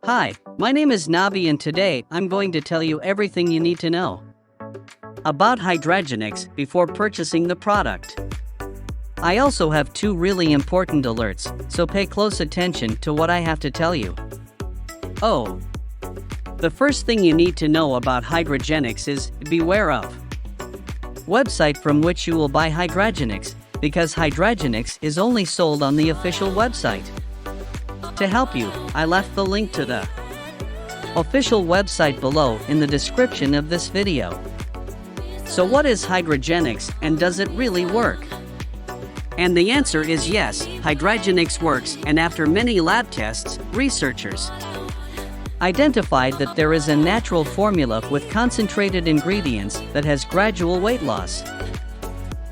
Hi, my name is Navi and today I'm going to tell you everything you need to know about Hydragenix before purchasing the product. I also have two really important alerts, so pay close attention to what I have to tell you. Oh. The first thing you need to know about Hydragenix is beware of website from which you will buy Hydragenix, because Hydragenix is only sold on the official website. To help you, I left the link to the official website below in the description of this video. So what is Hydragenix and does it really work? And the answer is yes, Hydragenix works, and after many lab tests, researchers identified that there is a natural formula with concentrated ingredients that has gradual weight loss.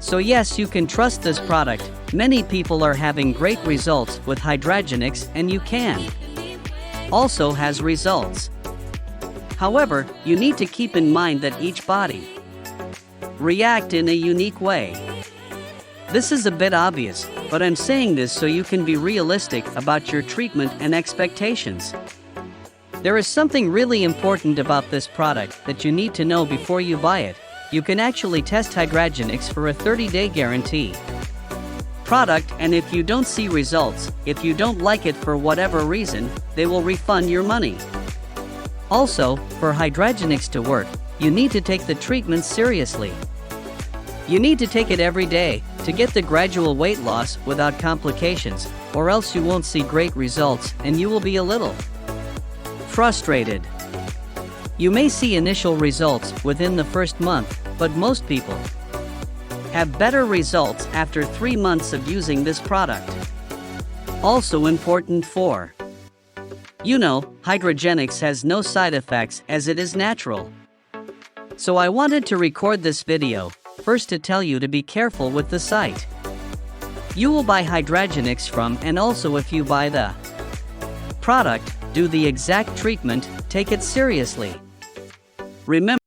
So yes, you can trust this product. Many people are having great results with Hydragenix and you can also has results. However, you need to keep in mind that each body react in a unique way. This is a bit obvious, but I'm saying this so you can be realistic about your treatment and expectations. There is something really important about this product that you need to know before you buy it. You can actually test Hydragenix for a 30-day guarantee product, and if you don't see results, if you don't like it for whatever reason, they will refund your money. Also, for Hydragenix to work, you need to take the treatment seriously. You need to take it every day to get the gradual weight loss without complications, or else you won't see great results and you will be a little frustrated. You may see initial results within the first month, but most people have better results after 3 months of using this product. Also important for Hydragenix has no side effects as it is natural. So I wanted to record this video, first to tell you to be careful with the site you will buy Hydragenix from, and also if you buy the product, do the exact treatment, take it seriously. Remember